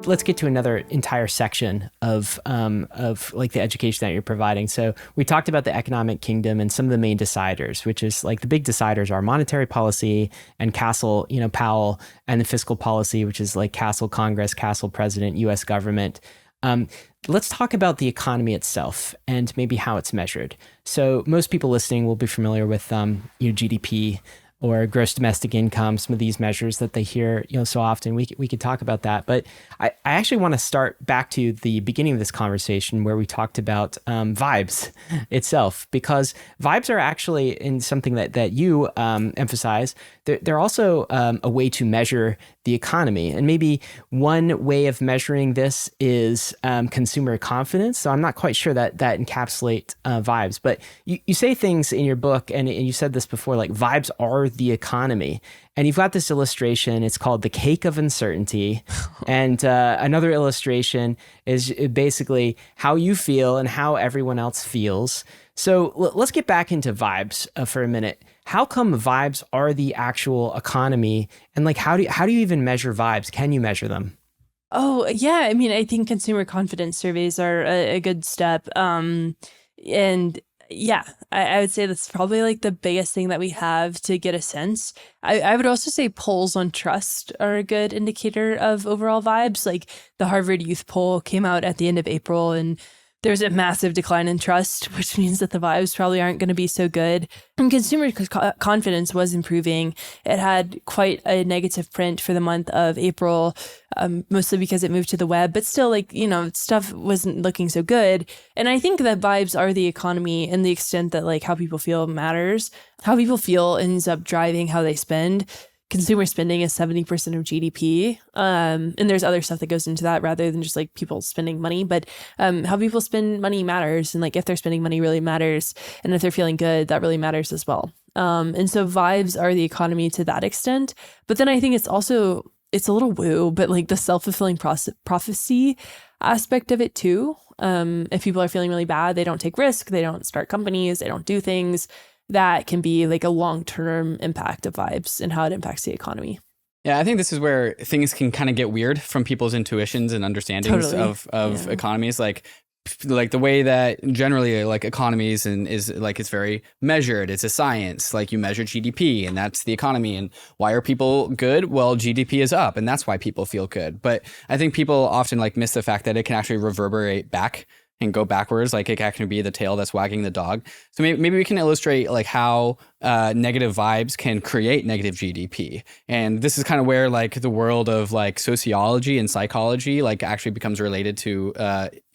let's get to another entire section of like the education that you're providing. So we talked about the economic kingdom and some of the main deciders, which is like the big deciders are monetary policy and Castle, Powell, and the fiscal policy, which is like Castle Congress, Castle President, U.S. government. Let's talk about the economy itself and maybe how it's measured. So most people listening will be familiar with GDP or gross domestic income, some of these measures that they hear so often. We could talk about that. But I actually want to start back to the beginning of this conversation where we talked about vibes itself, because vibes are actually in something that you emphasize. They're also a way to measure the economy. And maybe one way of measuring this is consumer confidence. So I'm not quite sure that encapsulate vibes, but you say things in your book, and you said this before, like vibes are the economy. And you've got this illustration. It's called the cake of uncertainty. And another illustration is basically how you feel and how everyone else feels. So let's get back into vibes for a minute. How come vibes are the actual economy? And like, how do you even measure vibes? Can you measure them? Oh, yeah. I mean, I think consumer confidence surveys are a good step. And yeah, I would say that's probably like the biggest thing that we have to get a sense. I would also say polls on trust are a good indicator of overall vibes. Like the Harvard Youth Poll came out at the end of April, and there's a massive decline in trust, which means that the vibes probably aren't going to be so good. And consumer confidence was improving. It had quite a negative print for the month of April, mostly because it moved to the web. But still, stuff wasn't looking so good. And I think that vibes are the economy in the extent that like how people feel matters. How people feel ends up driving how they spend. Consumer spending is 70% of GDP. And there's other stuff that goes into that rather than just like people spending money. But how people spend money matters. And like if they're spending money really matters. And if they're feeling good, that really matters as well. And so vibes are the economy to that extent. But then I think it's a little woo, but like the self-fulfilling prophecy aspect of it too. If people are feeling really bad, they don't take risk. They don't start companies. They don't do things. That can be like a long-term impact of vibes and how it impacts the economy. Yeah, I think this is where things can kind of get weird from people's intuitions and understandings of economies. Like the way that generally like economies is like it's very measured. It's a science. Like you measure GDP and that's the economy. And why are people good? Well, GDP is up and that's why people feel good. But I think people often like miss the fact that it can actually reverberate back and go backwards. Like it can be the tail that's wagging the dog. So maybe we can illustrate like how negative vibes can create negative GDP. And this is kind of where like the world of like sociology and psychology like actually becomes related to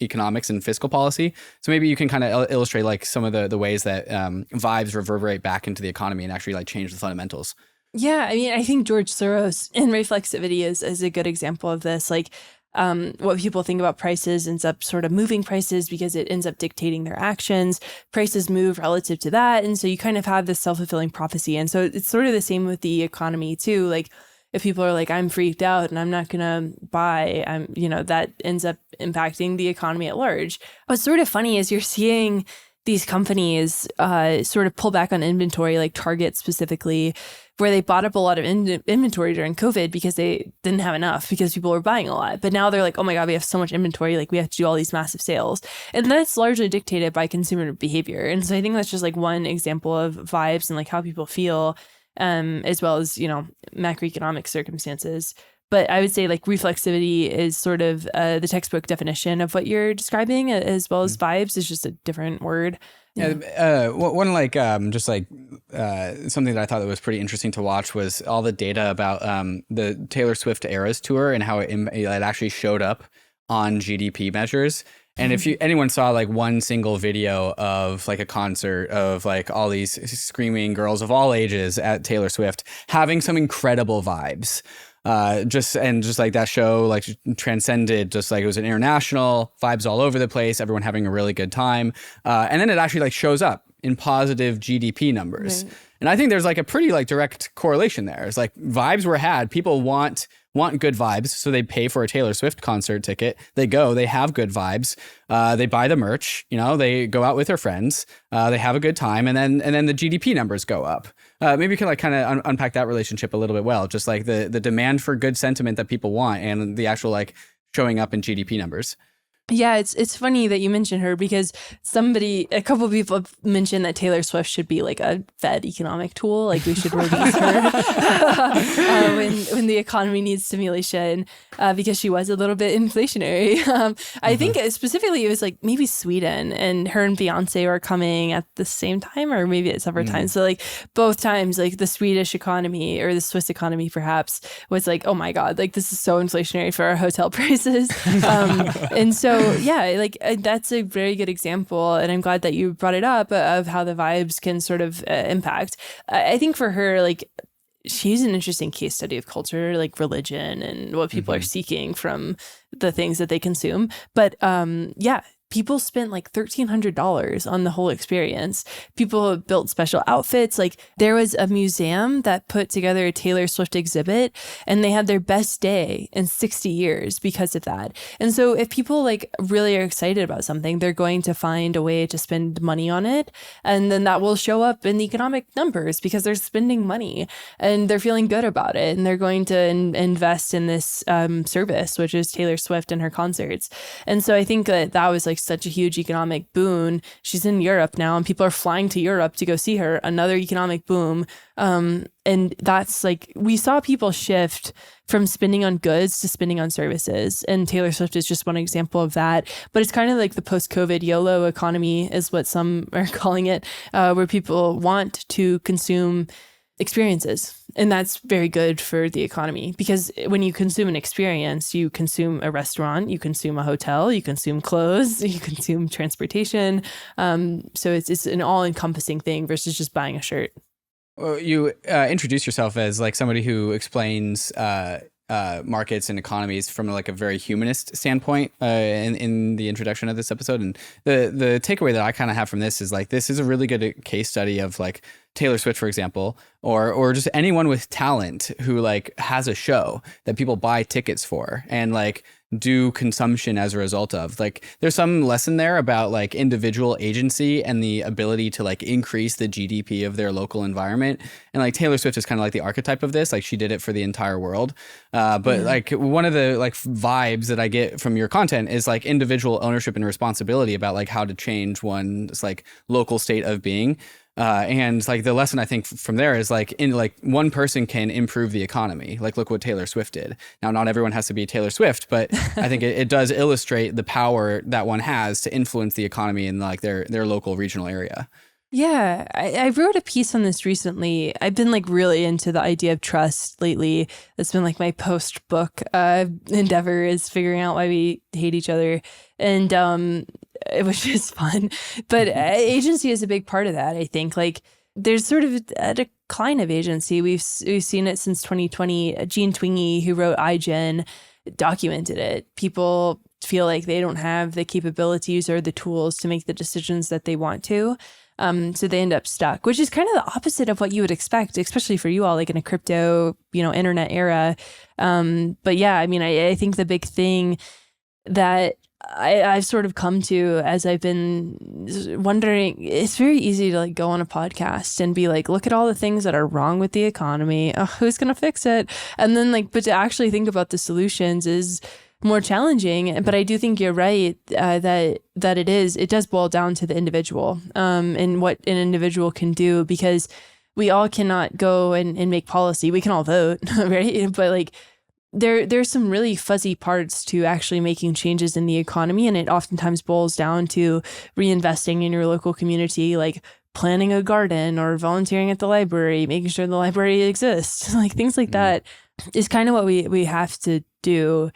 economics and fiscal policy. So maybe you can kind of illustrate like some of the ways that vibes reverberate back into the economy and actually like change the fundamentals. Yeah, I mean, I think George Soros in Reflexivity is a good example of this. Like what people think about prices ends up sort of moving prices because it ends up dictating their actions. Prices move relative to that. And so you kind of have this self-fulfilling prophecy. And so it's sort of the same with the economy too. Like if people are like, I'm freaked out and I'm not going to buy, that ends up impacting the economy at large. What's sort of funny is you're seeing these companies sort of pull back on inventory, like Target specifically, where they bought up a lot of inventory during COVID because they didn't have enough because people were buying a lot. But now they're like, oh my God, we have so much inventory, like we have to do all these massive sales. And that's largely dictated by consumer behavior. And so I think that's just like one example of vibes and like how people feel, as well as, macroeconomic circumstances. But I would say like reflexivity is sort of the textbook definition of what you're describing, as well as vibes is just a different word. Yeah. One like just like something that I thought that was pretty interesting to watch was all the data about the Taylor Swift Eras tour and how it actually showed up on GDP measures. And if anyone saw like one single video of like a concert of like all these screaming girls of all ages at Taylor Swift having some incredible vibes. Just like that show like transcended, just like it was an international vibes all over the place, everyone having a really good time, and then it actually like shows up in positive GDP numbers. Right. And I think there's like a pretty like direct correlation there. It's like vibes were had, people want good vibes, so they pay for a Taylor Swift concert ticket, they go, they have good vibes, they buy the merch, they go out with their friends, they have a good time, and then the GDP numbers go up. Maybe you can like kind of unpack that relationship a little bit well, just like the demand for good sentiment that people want and the actual like showing up in GDP numbers. Yeah, it's funny that you mentioned her because a couple of people have mentioned that Taylor Swift should be like a Fed economic tool. Like we should release her when the economy needs stimulation because she was a little bit inflationary. I think specifically it was like maybe Sweden, and her and Beyonce are coming at the same time, or maybe at separate times. So like both times, like the Swedish economy or the Swiss economy perhaps was like, oh my God, like this is so inflationary for our hotel prices. And so yeah, like that's a very good example, and I'm glad that you brought it up of how the vibes can sort of impact. I think for her, like she's an interesting case study of culture, like religion and what people are seeking from the things that they consume. But yeah. People spent like $1,300 on the whole experience. People built special outfits. Like there was a museum that put together a Taylor Swift exhibit, and they had their best day in 60 years because of that. And so if people like really are excited about something, they're going to find a way to spend money on it. And then that will show up in the economic numbers because they're spending money and they're feeling good about it. And they're going to invest in this service, which is Taylor Swift and her concerts. And so I think that was like such a huge economic boon. She's in Europe now, and people are flying to Europe to go see her. Another economic boom. And that's like, we saw people shift from spending on goods to spending on services. And Taylor Swift is just one example of that. But it's kind of like the post-COVID YOLO economy is what some are calling it, where people want to consume experiences. And that's very good for the economy, because when you consume an experience, you consume a restaurant, you consume a hotel, you consume clothes, you consume transportation. So it's an all-encompassing thing versus just buying a shirt. Well, you introduce yourself as like somebody who explains markets and economies from like a very humanist standpoint in the introduction of this episode. And the takeaway that I kind of have from this is like, this is a really good case study of like Taylor Swift, for example, or just anyone with talent who like has a show that people buy tickets for and like do consumption as a result of. Like there's some lesson there about like individual agency and the ability to like increase the GDP of their local environment. And like Taylor Swift is kind of like the archetype of this. Like she did it for the entire world. But like one of the like vibes that I get from your content is like individual ownership and responsibility about like how to change one's like local state of being. And like the lesson I think from there is like in like one person can improve the economy. Like look what Taylor Swift did. Now, not everyone has to be Taylor Swift, but I think it does illustrate the power that one has to influence the economy in like their local regional area. Yeah, I wrote a piece on this recently. I've been like really into the idea of trust lately. That's been like my post-book endeavor, is figuring out why we hate each other. And which is fun. But agency is a big part of that, I think. Like there's sort of a decline of agency. We've seen it since 2020. Gene Twingy, who wrote iGen, documented it. People feel like they don't have the capabilities or the tools to make the decisions that they want to. So they end up stuck, which is kind of the opposite of what you would expect, especially for you all, like in a crypto, internet era. But yeah, I mean, I think the big thing that I've sort of come to as I've been wondering, it's very easy to like go on a podcast and be like, look at all the things that are wrong with the economy. Oh, who's going to fix it? And then like, but to actually think about the solutions is more challenging. But I do think you're right that it does boil down to the individual and what an individual can do, because we all cannot go and make policy. We can all vote, right? But like there's some really fuzzy parts to actually making changes in the economy, and it oftentimes boils down to reinvesting in your local community, like planting a garden or volunteering at the library, making sure the library exists. Like things like that is kind of what we have to do.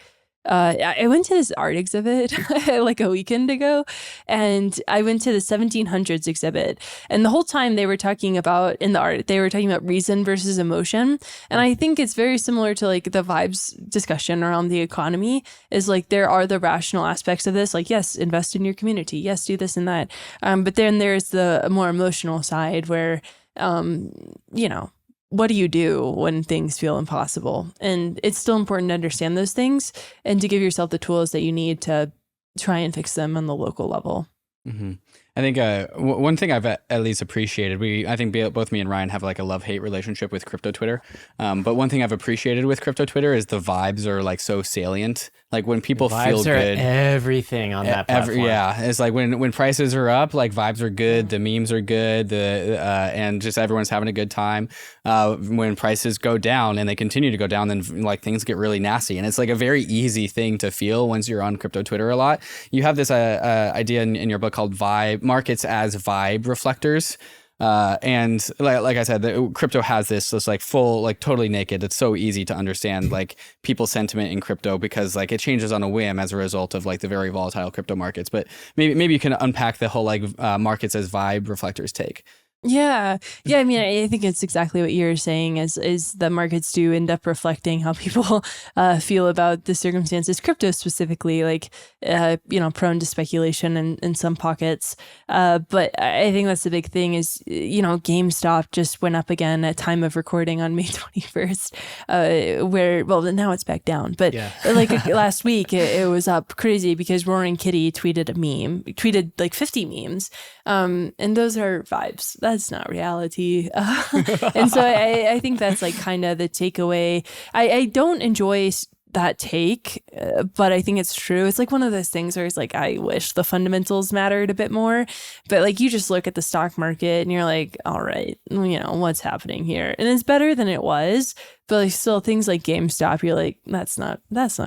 I went to this art exhibit like a weekend ago, and I went to the 1700s exhibit, and the whole time they were talking about, in the art, they were talking about reason versus emotion. And I think it's very similar to like the vibes discussion around the economy, is like there are the rational aspects of this, like yes, invest in your community, yes, do this and that. But then there's the more emotional side where, what do you do when things feel impossible? And it's still important to understand those things and to give yourself the tools that you need to try and fix them on the local level. Mm-hmm. I think one thing I've at least appreciated, I think both me and Ryan have like a love-hate relationship with crypto Twitter. But one thing I've appreciated with crypto Twitter is the vibes are like so salient Like when people feel Vibes are good, everything on that platform. yeah, it's like when prices are up, like vibes are good, the memes are good, and just everyone's having a good time. When prices go down and they continue to go down, then like things get really nasty, and it's like a very easy thing to feel once you're on crypto Twitter a lot. You have this idea in your book called vibe markets as vibe reflectors. And like I said, crypto has this like full, like totally naked. It's so easy to understand like people's sentiment in crypto because like it changes on a whim as a result of like the very volatile crypto markets. But maybe you can unpack the whole like markets as vibe reflectors take. Yeah. I mean, I think it's exactly what you're saying is the markets do end up reflecting how people feel about the circumstances, crypto specifically, like, prone to speculation in some pockets. But I think that's the big thing is, GameStop just went up again at time of recording on May 21st, now it's back down. But like last week, it was up crazy because Roaring Kitty tweeted like 50 memes. And those are vibes. That's not reality. And so I think that's like kind of the takeaway. I don't enjoy that take, but I think it's true. It's like one of those things where it's like, I wish the fundamentals mattered a bit more, but like you just look at the stock market and you're like, all right, what's happening here? And it's better than it was, but like still things like GameStop, you're like, that's not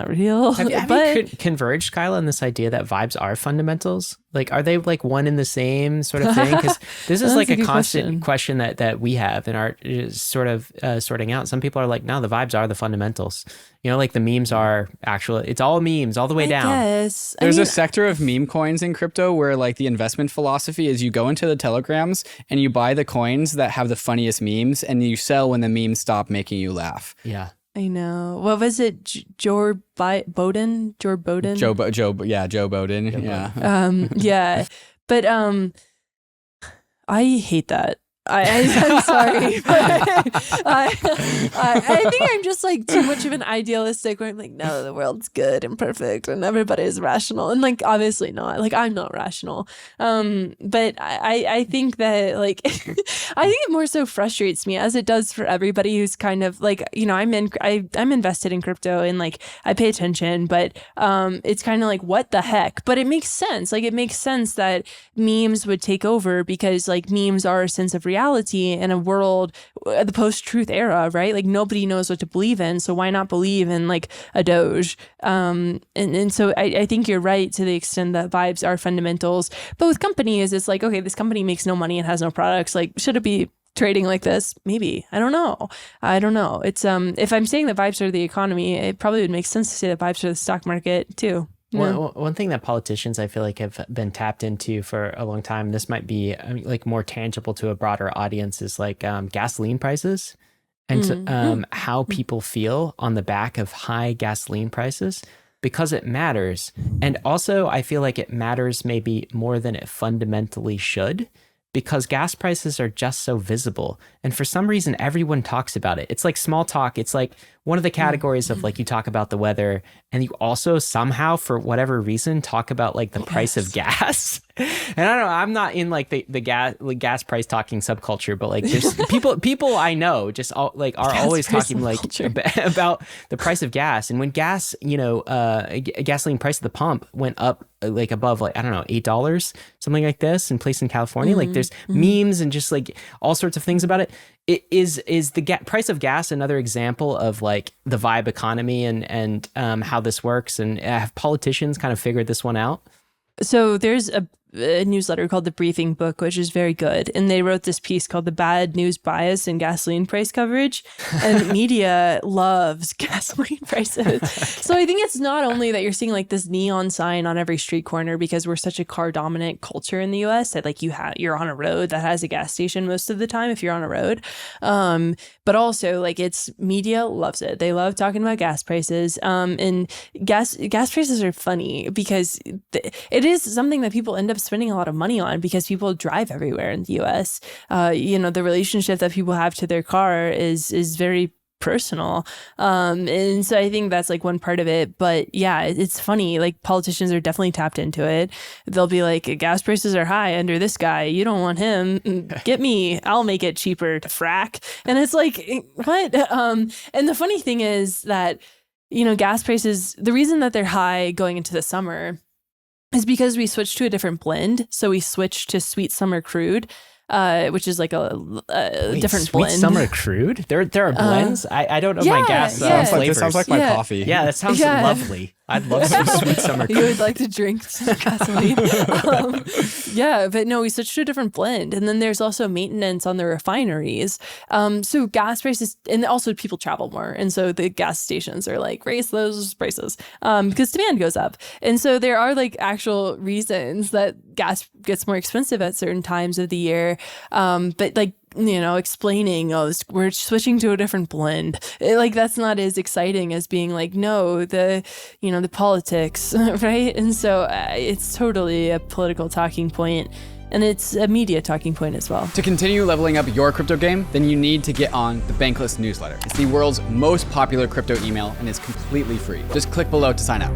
real. Have you converged, Kyla, on this idea that vibes are fundamentals? Like, are they like one in the same sort of thing? Because this is like a constant question that we have in our sort of sorting out. Some people are like, no, the vibes are the fundamentals. Like the memes are it's all memes all the way down. Yes. There's a sector of meme coins in crypto where like the investment philosophy is you go into the telegrams and you buy the coins that have the funniest memes and you sell when the memes stop making you laugh. Yeah. I know. What was it? Joe Biden? Joe Biden? Joe Biden. Yeah. Yeah. But I hate that. I'm sorry, but I think I'm just like too much of an idealistic where I'm like, no, the world's good and perfect and everybody is rational, and like obviously not. Like I'm not rational, but I think that like I think it more so frustrates me as it does for everybody who's kind of like I'm invested in crypto and like I pay attention, but it's kind of like what the heck. But it makes sense. Like it makes sense that memes would take over because like memes are a sense of reality in a world, the post-truth era, right? Like nobody knows what to believe in, so why not believe in like a Doge? And so I think you're right to the extent that vibes are fundamentals. But with companies, it's like, okay, this company makes no money and has no products. Like, should it be trading like this? Maybe. I don't know. It's if I'm saying that vibes are the economy, it probably would make sense to say that vibes are the stock market too. One thing that politicians I feel like have been tapped into for a long time, this might be like more tangible to a broader audience, is like gasoline prices and how people feel on the back of high gasoline prices, because it matters. And also I feel like it matters maybe more than it fundamentally should, because gas prices are just so visible. And for some reason, everyone talks about it. It's like small talk. It's like one of the categories of like you talk about the weather and you also somehow, for whatever reason, talk about like the price of gas. And I don't know, I'm not in like the gas price talking subculture, but like there's people I know just are always talking like about the price of gas. And when gas, gasoline price at the pump went up like above like, I don't know, $8, something like this in place in California, like there's memes and just like all sorts of things about it. Is the price of gas another example of like the vibe economy and how this works? And have politicians kind of figured this one out? So there's a newsletter called The Briefing Book, which is very good. And they wrote this piece called The Bad News Bias in Gasoline Price Coverage. And media loves gasoline prices. So I think it's not only that you're seeing like this neon sign on every street corner because we're such a car dominant culture in the US that like you're on a road that has a gas station most of the time if you're on a road. But also like it's media loves it. They love talking about gas prices. And gas prices are funny because it is something that people end up spending a lot of money on because people drive everywhere in the US. The relationship that people have to their car is very personal. And so I think that's like one part of it. But yeah, it's funny. Like politicians are definitely tapped into it. They'll be like, gas prices are high under this guy. You don't want him. Get me. I'll make it cheaper to frack. And it's like, what? And the funny thing is that gas prices, the reason that they're high going into the summer is because we switched to a different blend. So we switched to sweet summer crude, which is like a different sweet blend. Summer crude? There are blends? I don't know my gas flavors. This sounds like my coffee. Yeah, that sounds lovely. I'd love some sweet summer crude. You would like to drink some gasoline. But no, we switched to a different blend. And then there's also maintenance on the refineries. So gas prices, and also people travel more. And so the gas stations are like, raise those prices because demand goes up. And so there are like actual reasons that gas gets more expensive at certain times of the year. But like, explaining, we're switching to a different blend. That's not as exciting as being like, no, the politics, right? And so it's totally a political talking point. And it's a media talking point as well. To continue leveling up your crypto game, then you need to get on the Bankless newsletter. It's the world's most popular crypto email and is completely free. Just click below to sign up.